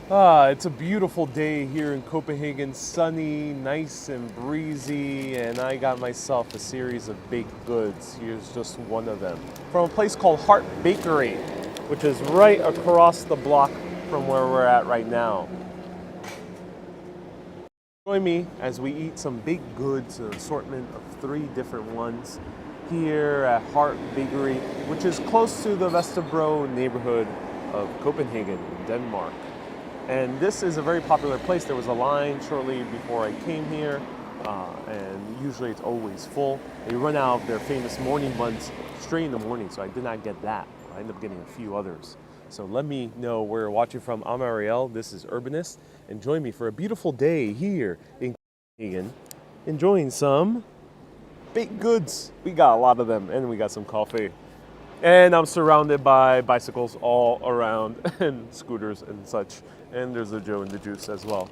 It's a beautiful day here in Copenhagen, sunny, nice and breezy, and I got myself a series of baked goods. Here's just one of them. From a place called Heart Bakery, which is right across the block from where we're at right now. Join me as we eat some baked goods, an assortment of 3 different ones here at Heart Bakery, which is close to the Vesterbro neighborhood of Copenhagen, Denmark. And this is a very popular place. There was a line shortly before I came here, and usually it's always full. They run out of their famous morning buns straight in the morning, so I did not get that. I ended up getting a few others. So let me know where you're watching from. I'm Ariel, this is Urbanist, and join me for a beautiful day here in Copenhagen, enjoying some baked goods. We got a lot of them, and we got some coffee. And I'm surrounded by bicycles all around and scooters and such. And there's a Joe and the Juice as well.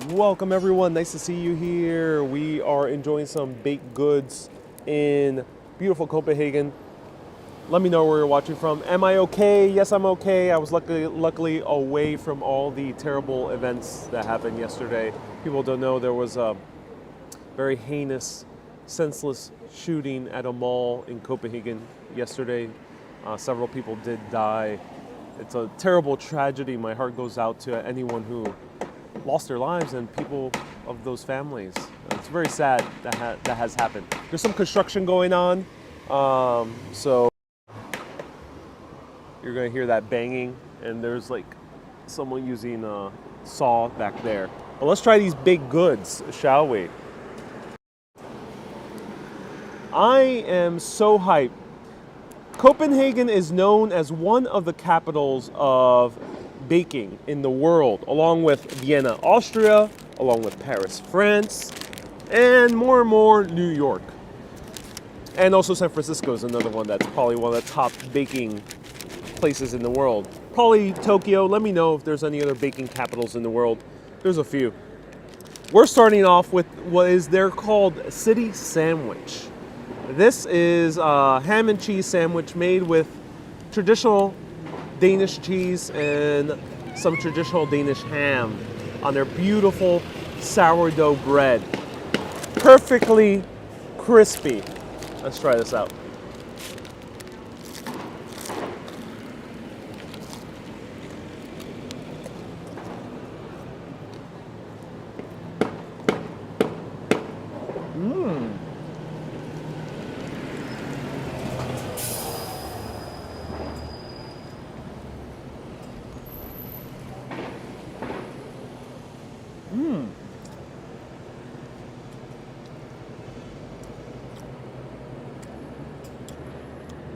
Welcome everyone, nice to see you here. We are enjoying some baked goods in beautiful Copenhagen. Let me know where you're watching from. Am I okay? Yes, I'm okay. I was luckily away from all the terrible events that happened yesterday. People don't know there was a very heinous, senseless shooting at a mall in Copenhagen yesterday. Several people did die. It's a terrible tragedy. My heart goes out to anyone who lost their lives and people of those families. It's very sad that has happened. There's some construction going on, so you're gonna hear that banging, and there's like someone using a saw back there. But let's try these baked goods, shall we? I am so hyped. Copenhagen is known as one of the capitals of baking in the world, along with Vienna, Austria, along with Paris, France, and more New York. And also San Francisco is another one that's probably one of the top baking places in the world. Probably Tokyo. Let me know if there's any other baking capitals in the world. There's a few. We're starting off with what is they're called city sandwich. This is a ham and cheese sandwich made with traditional Danish cheese and some traditional Danish ham on their beautiful sourdough bread. Perfectly crispy. Let's try this out.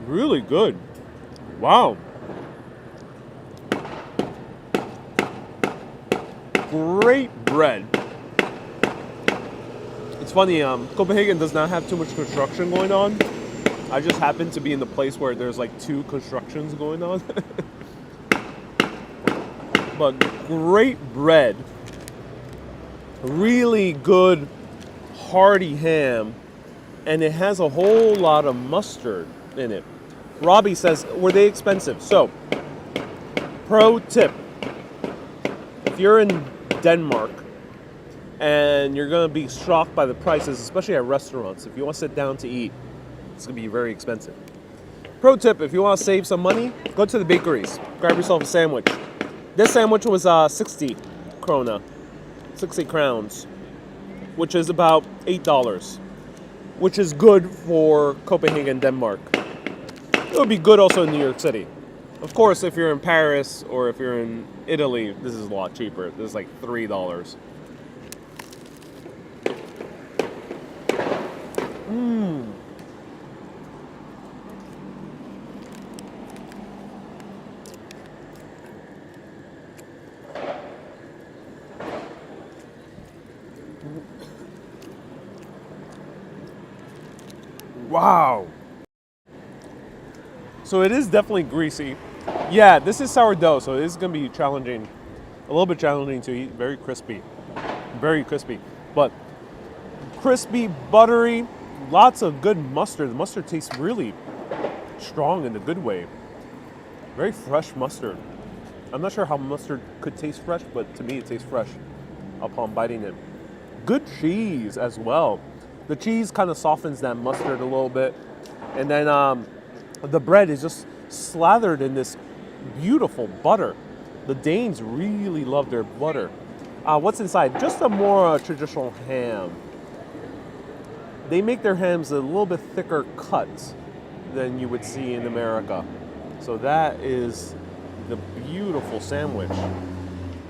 Really good. Wow. Great bread. It's funny, Copenhagen does not have too much construction going on. I just happen to be in the place where there's like 2 constructions going on. But great bread. Really good, hearty ham. And it has a whole lot of mustard in it. Robbie says, were they expensive? So, pro tip. If you're in Denmark and you're going to be shocked by the prices, especially at restaurants, if you want to sit down to eat, it's going to be very expensive. Pro tip, if you want to save some money, go to the bakeries. Grab yourself a sandwich. This sandwich was 60 krona, 60 crowns, which is about $8, which is good for Copenhagen, Denmark. It would be good also in New York City. Of course, if you're in Paris or if you're in Italy, this is a lot cheaper. This is like $3. Wow. So it is definitely greasy. Yeah, this is sourdough, so it is going to be challenging. A little bit challenging to eat. Very crispy. Very crispy. But crispy, buttery, lots of good mustard. The mustard tastes really strong in a good way. Very fresh mustard. I'm not sure how mustard could taste fresh, but to me it tastes fresh upon biting it. Good cheese as well. The cheese kind of softens that mustard a little bit. And then the bread is just slathered in this beautiful butter. The Danes really love their butter. What's inside? Just a more traditional ham. They make their hams a little bit thicker cut than you would see in America. So that is the beautiful sandwich.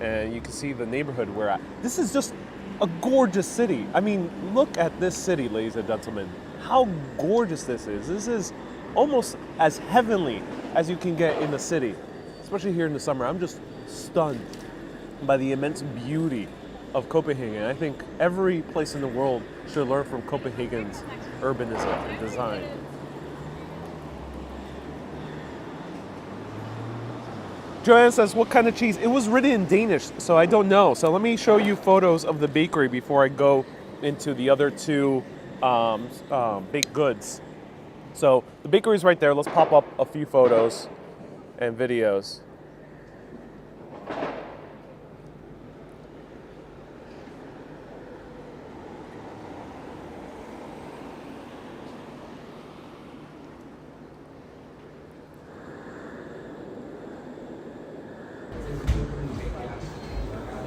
And you can see the neighborhood we're at. This is just a gorgeous city. I mean, look at this city, ladies and gentlemen. How gorgeous this is. This is almost as heavenly as you can get in the city, especially here in the summer. I'm just stunned by the immense beauty of Copenhagen. I think every place in the world should learn from Copenhagen's urbanism and design. Joanne says, what kind of cheese? It was written in Danish, so I don't know. So let me show you photos of the bakery before I go into the other two baked goods. So the bakery is right there. Let's pop up a few photos and videos.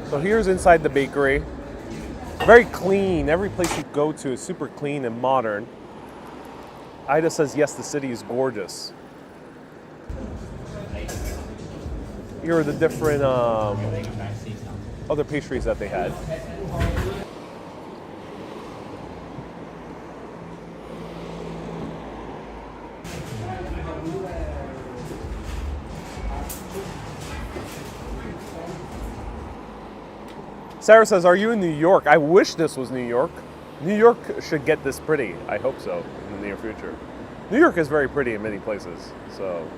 So here's inside the bakery. Very clean. Every place you go to is super clean and modern. Ida says, yes, the city is gorgeous. Here are the different other pastries that they had. Sarah says, are you in New York? I wish this was New York. New York should get this pretty. I hope so in the near future. New York is very pretty in many places, so.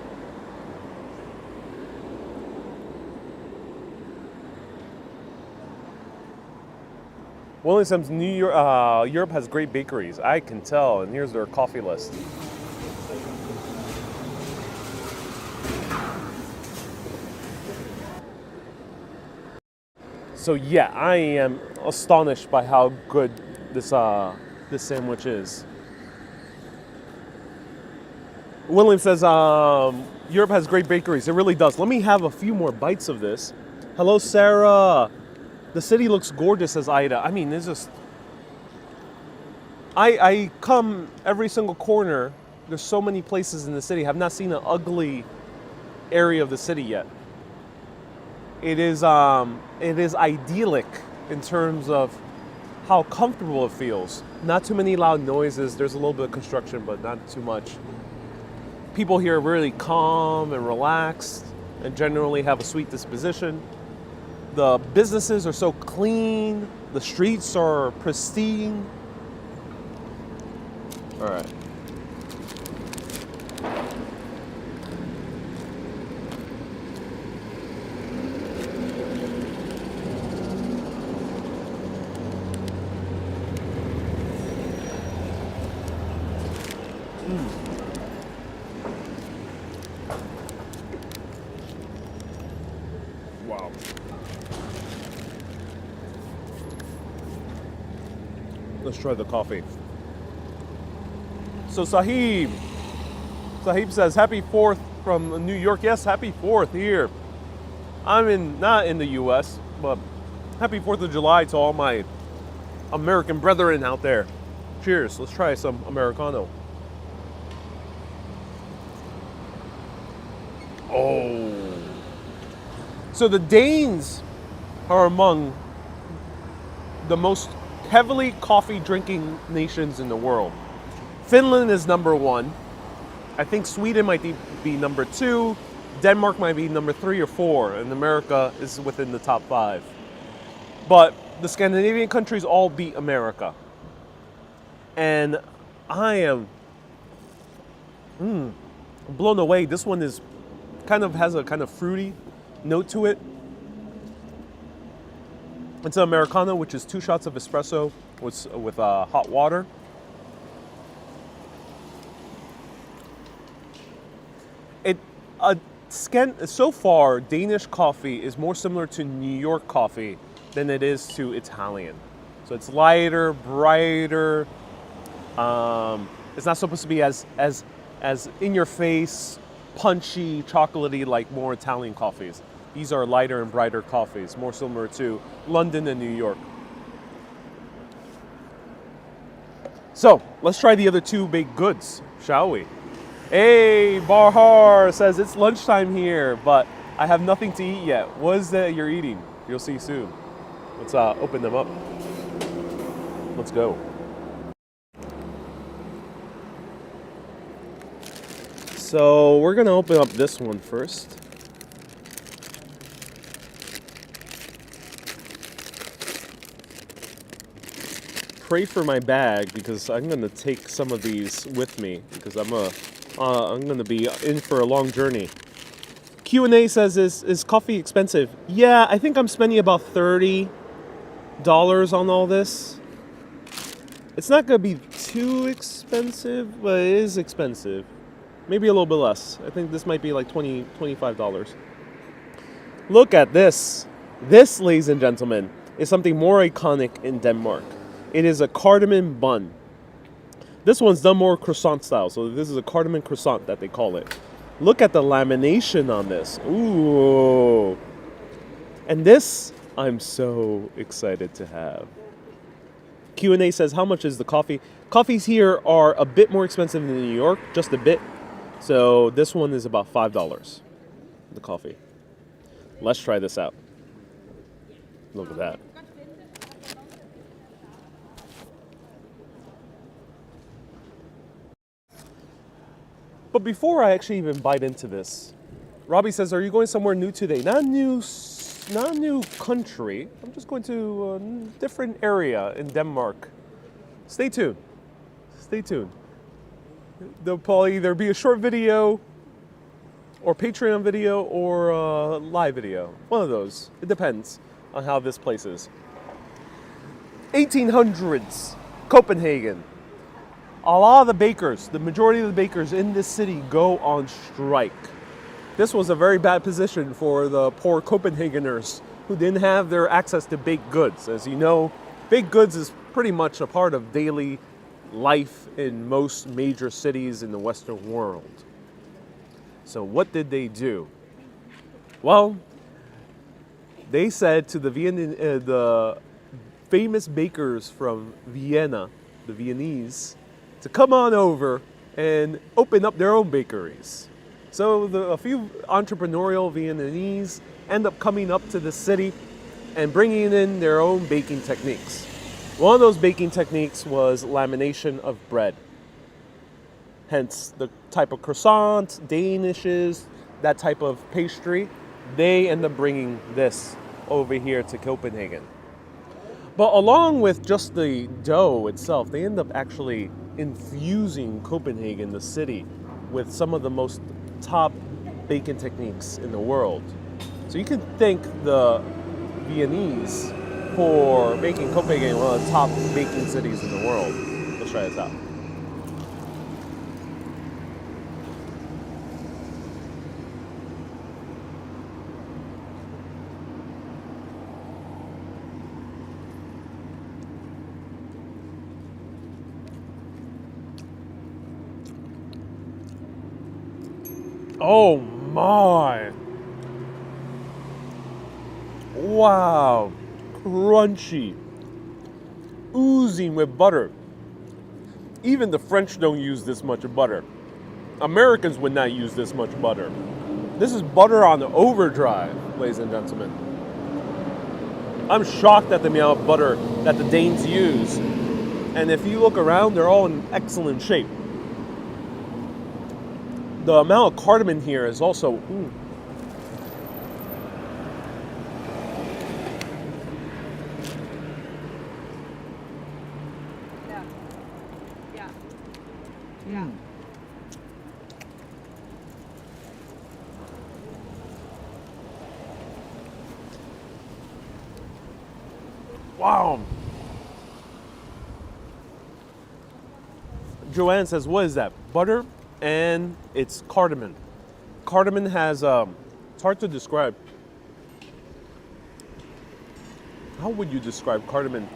William says, Europe has great bakeries. I can tell, and here's their coffee list. So yeah, I am astonished by how good this sandwich is. William says, Europe has great bakeries. It really does. Let me have a few more bites of this. Hello, Sarah. The city looks gorgeous, says Ida. I mean, it's just... I come every single corner. There's so many places in the city. I've not seen an ugly area of the city yet. It is idyllic in terms of how comfortable it feels. Not too many loud noises. There's a little bit of construction, but not too much. People here are really calm and relaxed and generally have a sweet disposition. The businesses are so clean. The streets are pristine. All right. Wow. Let's try the coffee. So Sahib says, happy 4th from New York. Yes, happy 4th here. I'm not in the US, but happy 4th of July to all my American brethren out there. Cheers. Let's try some Americano. Oh. So the Danes are among the most heavily coffee drinking nations in the world. Finland is number 1. I think Sweden might be number 2. Denmark might be number 3 or 4. And America is within the top 5. But the Scandinavian countries all beat America. And I am blown away. This one is has a kind of fruity note to it. It's an Americano, which is 2 shots of espresso with hot water. So far, Danish coffee is more similar to New York coffee than it is to Italian. So it's lighter, brighter. It's not supposed to be as in your face, punchy, chocolatey like more Italian coffees. These are lighter and brighter coffees, more similar to London and New York. So let's try the other two baked goods, shall we? Hey, Bahar says it's lunchtime here, but I have nothing to eat yet. What is that you're eating? You'll see soon. Let's open them up. Let's go. So we're gonna open up this one first. Pray for my bag because I'm gonna take some of these with me because I'm gonna be in for a long journey. Q&A says, is coffee expensive? Yeah, I think I'm spending about $30 on all this. It's not gonna be too expensive, but it is expensive. Maybe a little bit less. I think this might be like $20, $25. Look at this. This, ladies and gentlemen, is something more iconic in Denmark. It is a cardamom bun. This one's done more croissant style, so this is a cardamom croissant that they call it. Look at the lamination on this. Ooh. And this, I'm so excited to have. Q&A says, how much is the coffee? Coffees here are a bit more expensive than New York, just a bit. So this one is about $5, the coffee. Let's try this out. Look at that. But before I actually even bite into this, Robbie says, are you going somewhere new today? Not a new country. I'm just going to a different area in Denmark. Stay tuned. Stay tuned. There'll probably either be a short video or Patreon video or a live video. One of those. It depends on how this place is. 1800s, Copenhagen. A lot of the bakers, the majority of the bakers in this city go on strike. This was a very bad position for the poor Copenhageners who didn't have their access to baked goods. As you know, baked goods is pretty much a part of daily life in most major cities in the Western world. So what did they do? Well, they said to the famous bakers from Vienna, the Viennese, to come on over and open up their own bakeries. So a few entrepreneurial Viennese end up coming up to the city and bringing in their own baking techniques. One of those baking techniques was lamination of bread. Hence the type of croissant, Danishes, that type of pastry. They end up bringing this over here to Copenhagen. But along with just the dough itself, they end up actually infusing Copenhagen, the city, with some of the most top baking techniques in the world. So you can thank the Viennese for making Copenhagen one of the top baking cities in the world. Let's try this out. Oh my! Wow! Crunchy, oozing with butter. Even the French don't use this much butter. Americans would not use this much butter. This is butter on overdrive, ladies and gentlemen. I'm shocked at the amount of butter that the Danes use. And if you look around, they're all in excellent shape. The amount of cardamom here is also... Yeah. Wow. Joanne says, what is that? Butter and it's cardamom. cardamom has, it's hard to describe. How would you describe cardamom?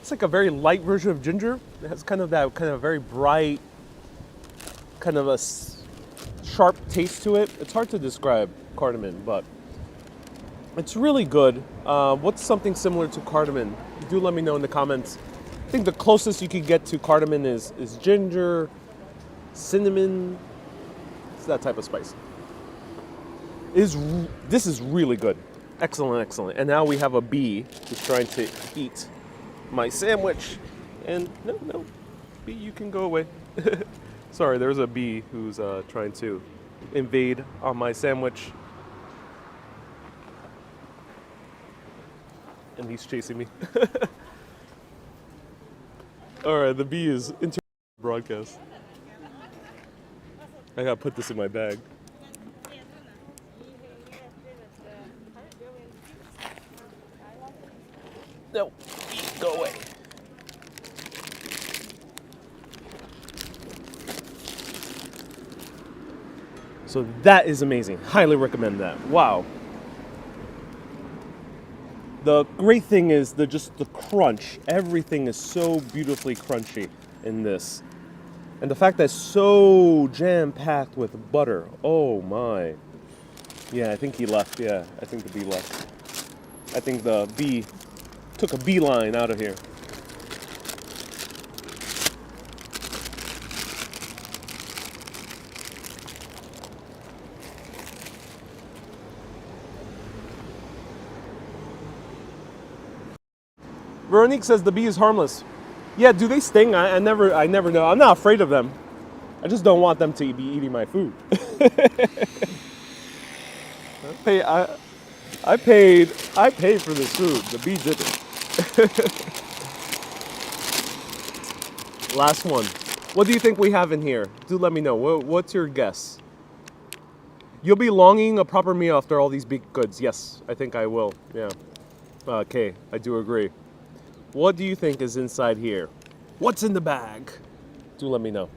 It's like a very light version of ginger. It has kind of that kind of very bright, kind of a sharp taste to it. It's hard to describe cardamom, but it's really good. What's something similar to cardamom? Do let me know in the comments. I think the closest you could get to cardamom is ginger, cinnamon. It's that type of spice. This is really good. Excellent, excellent. And now we have a bee who's trying to eat my sandwich. And no, bee, you can go away. Sorry, there's a bee who's trying to invade on my sandwich. And he's chasing me. All right, the bee is into broadcast. I gotta put this in my bag. No, go away. So that is amazing. Highly recommend that. Wow. The great thing is just the crunch. Everything is so beautifully crunchy in this. And the fact that it's so jam-packed with butter. Oh my. Yeah, I think he left. Yeah, I think the bee left. I think the bee took a beeline out of here. Veronique says the bee is harmless. Yeah, do they sting? I never know. I'm not afraid of them. I just don't want them to be eating my food. I paid for this food. The bee didn't. Last one. What do you think we have in here? Do let me know. What's your guess? You'll be longing a proper meal after all these baked goods. Yes, I think I will. Yeah. Okay, I do agree. What do you think is inside here? What's in the bag? Do let me know.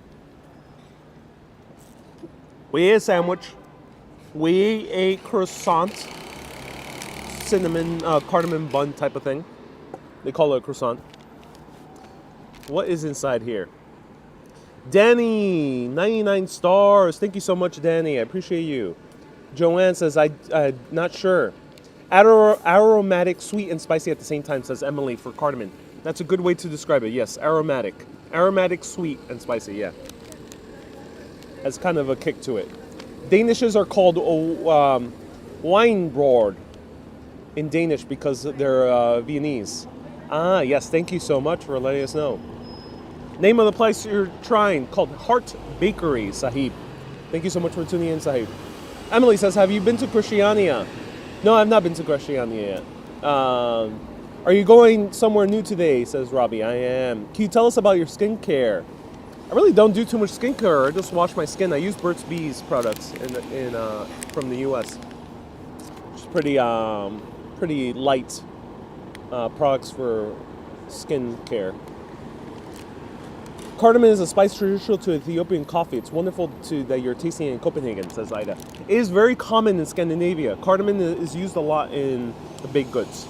We ate a sandwich. We ate croissant. Cinnamon, cardamom bun type of thing. They call it a croissant. What is inside here? Danny, 99 stars. Thank you so much, Danny. I appreciate you. Joanne says, I'm not sure. Aromatic, sweet, and spicy at the same time, says Emily for cardamom. That's a good way to describe it. Yes, aromatic. Aromatic, sweet, and spicy, yeah. Has kind of a kick to it. Danishes are called wijnbrod in Danish because they're Viennese. Ah, yes, thank you so much for letting us know. Name of the place you're trying, called Heart Bakeries, Sahib. Thank you so much for tuning in, Sahib. Emily says, have you been to Christiania? No, I've not been to Christiania yet. Are you going somewhere new today, says Robbie. I am. Can you tell us about your skincare? I really don't do too much skincare. I just wash my skin. I use Burt's Bees products from the U.S. It's pretty light products for skin care. Cardamom is a spice traditional to Ethiopian coffee. It's wonderful that you're tasting it in Copenhagen, says Ida. It is very common in Scandinavia. Cardamom is used a lot in the baked goods.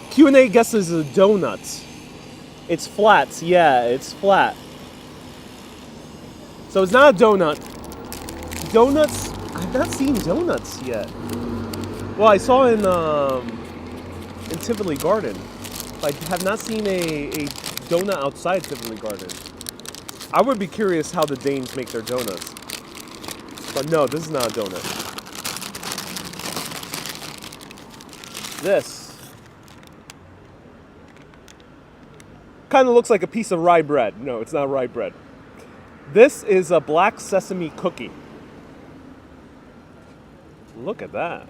Q&A guesses a donut. It's flat. Yeah, it's flat. So it's not a donut. Donuts? I've not seen donuts yet. Well, I saw in Tivoli Garden. I have not seen a donut outside Tivoli Garden. I would be curious how the Danes make their donuts. But no, this is not a donut. This kind of looks like a piece of rye bread. No, it's not rye bread. This is a black sesame cookie. Look at that.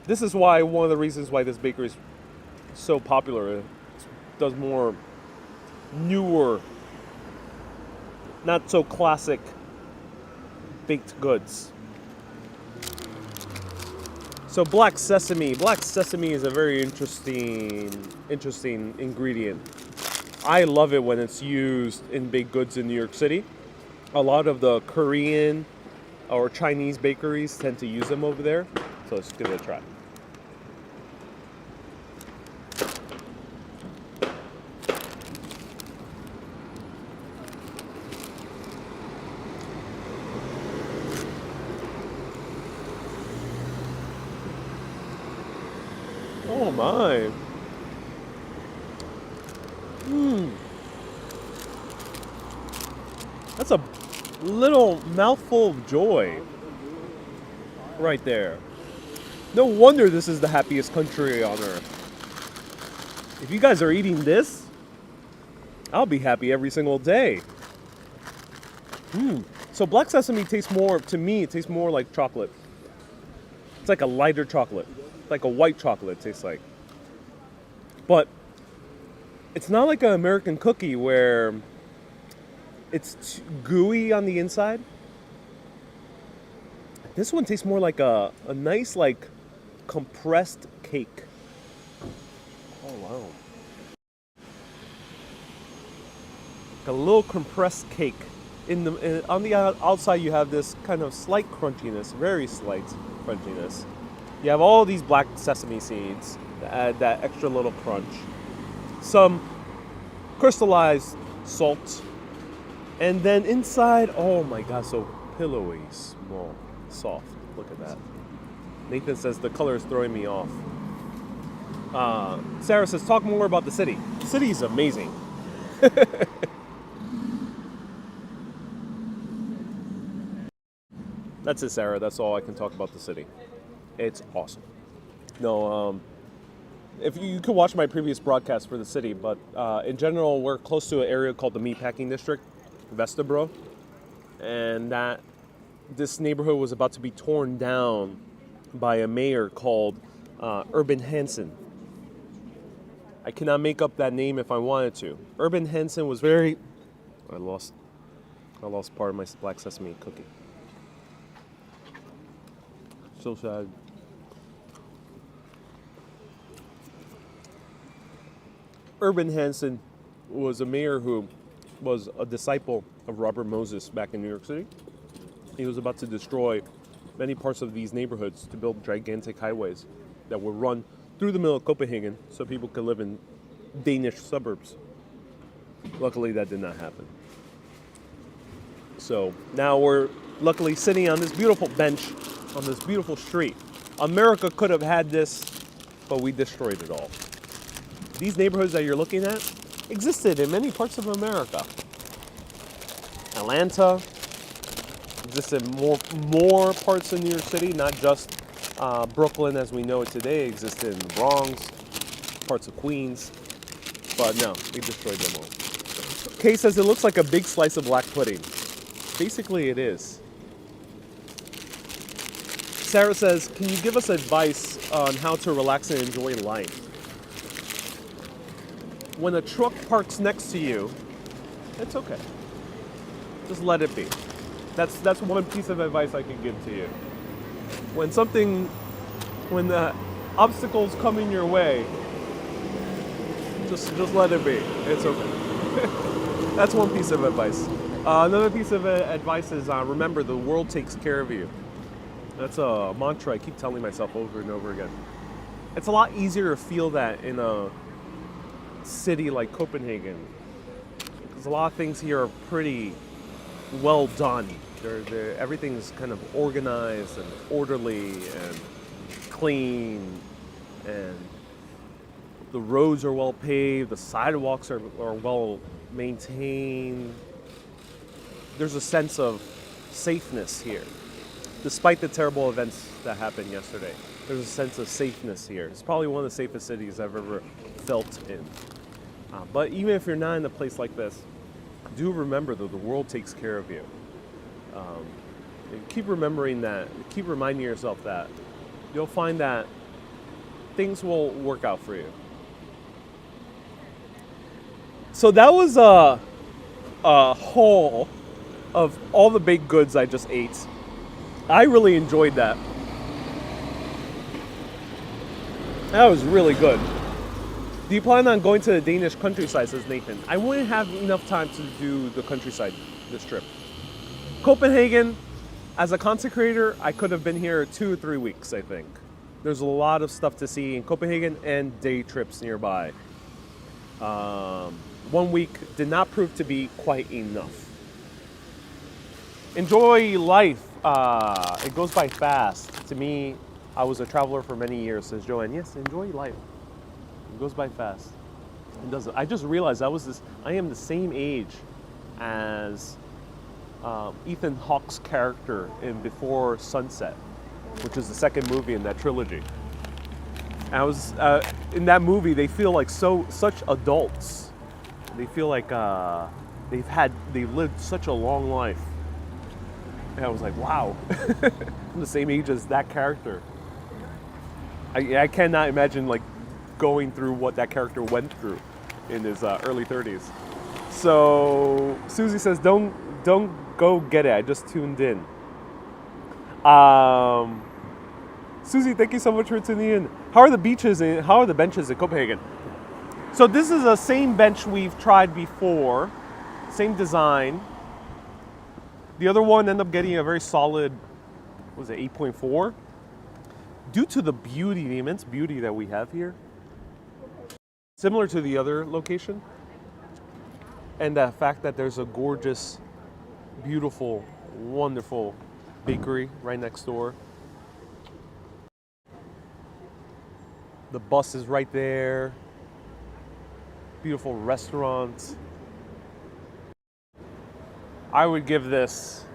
This is why one of the reasons why this bakery is so popular. It does more newer, not so classic baked goods. So black sesame is a very interesting ingredient. I love it when it's used in baked goods in New York City. A lot of the Korean or Chinese bakeries tend to use them over there. So let's give it a try. Oh my. That's a little mouthful of joy right there. No wonder this is the happiest country on earth. If you guys are eating this, I'll be happy every single day. So black sesame tastes more, to me, it tastes more like chocolate. It's like a lighter chocolate. Like a white chocolate it tastes like. But it's not like an American cookie where it's gooey on the inside. This one tastes more like a nice, like, compressed cake. Oh, wow. Like a little compressed cake. On the outside, you have this kind of slight crunchiness, very slight crunchiness. You have all these black sesame seeds that add that extra little crunch. Some crystallized salt. And then inside, oh my god, so pillowy, small, soft. Look at that. Nathan says the color is throwing me off. Sarah says, talk more about the city. The city is amazing. That's it, Sarah. That's all I can talk about the city. It's awesome. No, if you could watch my previous broadcast for the city, but in general, we're close to an area called the Meatpacking District, Vesterbro, and this neighborhood was about to be torn down by a mayor called Urban Hansen. I cannot make up that name if I wanted to. Urban Hansen was very... I lost part of my black sesame cookie. So sad. Urban Hansen was a mayor who was a disciple of Robert Moses back in New York City. He was about to destroy many parts of these neighborhoods to build gigantic highways that would run through the middle of Copenhagen so people could live in Danish suburbs. Luckily, that did not happen. So now we're luckily sitting on this beautiful bench on this beautiful street. America could have had this, but we destroyed it all. These neighborhoods that you're looking at existed in many parts of America. Atlanta existed more parts of New York City, not just Brooklyn as we know it today. Existed in the Bronx, parts of Queens, but no, we destroyed them all. Kay says it looks like a big slice of black pudding. Basically, it is. Sarah says, can you give us advice on how to relax and enjoy life? When a truck parks next to you, it's okay. Just let it be. That's one piece of advice I can give to you. When the obstacles come in your way, just let it be. It's okay. That's one piece of advice. Another piece of advice is remember the world takes care of you. That's a mantra I keep telling myself over and over again. It's a lot easier to feel that in a city like Copenhagen, because a lot of things here are pretty well done. Everything's kind of organized and orderly and clean, and the roads are well paved, the sidewalks are well maintained. There's a sense of safeness here. Despite the terrible events that happened yesterday, there's a sense of safeness here. It's probably one of the safest cities I've ever felt in. But even if you're not in a place like this, do remember that the world takes care of you. Keep remembering that. Keep reminding yourself that. You'll find that things will work out for you. So that was a haul of all the baked goods I just ate. I really enjoyed that. That was really good. Do you plan on going to the Danish countryside, says Nathan? I wouldn't have enough time to do the countryside this trip. Copenhagen, as a content creator, I could have been here 2 or 3 weeks, I think. There's a lot of stuff to see in Copenhagen and day trips nearby. 1 week did not prove to be quite enough. Enjoy life. It goes by fast. To me, I was a traveler for many years, says Joanne. Yes, enjoy life. It goes by fast. It doesn't. I just realized I am the same age as Ethan Hawke's character in Before Sunset, which is the second movie in that trilogy. And I was in that movie. They feel like such adults. They feel like they've lived such a long life. And I was like, wow, I'm the same age as that character. I cannot imagine like going through what that character went through in his early 30s. So Susie says, don't go get it. I just tuned in. Susie, thank you so much for tuning in. How are the benches in Copenhagen? So this is the same bench we've tried before, same design. The other one ended up getting a very solid, what was it, 8.4? Due to the beauty, the immense beauty that we have here, similar to the other location, and the fact that there's a gorgeous, beautiful, wonderful bakery right next door. The bus is right there. Beautiful restaurant. I would give this,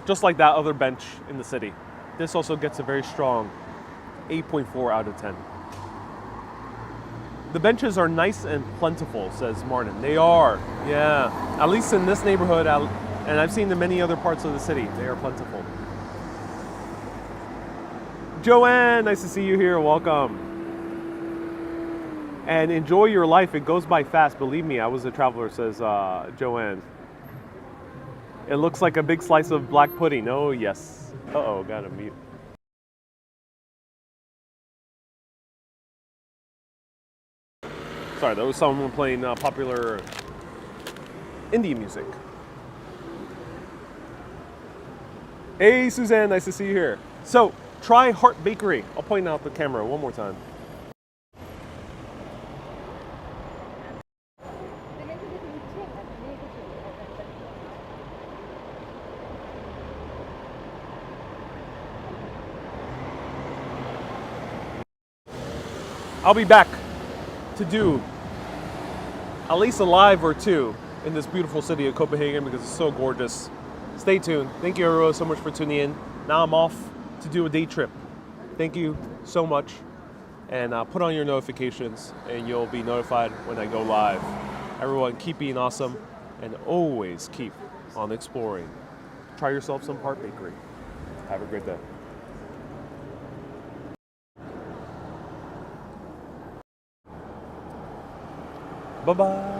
just like that other bench in the city, this also gets a very strong 8.4 out of 10. The benches are nice and plentiful, says Martin. They are, yeah. At least in this neighborhood, and I've seen in many other parts of the city, they are plentiful. Joanne, nice to see you here. Welcome. And enjoy your life. It goes by fast. Believe me, I was a traveler, says Joanne. It looks like a big slice of black pudding. Oh, yes. Uh-oh, got to mute. Sorry, there was someone playing popular indie music. Hey, Suzanne, nice to see you here. So, try Heart Bakery. I'll point out the camera one more time. I'll be back to do at least a live or two in this beautiful city of Copenhagen because it's so gorgeous. Stay tuned. Thank you everyone so much for tuning in. Now I'm off to do a day trip. Thank you so much. And put on your notifications and you'll be notified when I go live. Everyone keep being awesome and always keep on exploring. Try yourself some Heart Bakery. Have a great day. Bye-bye.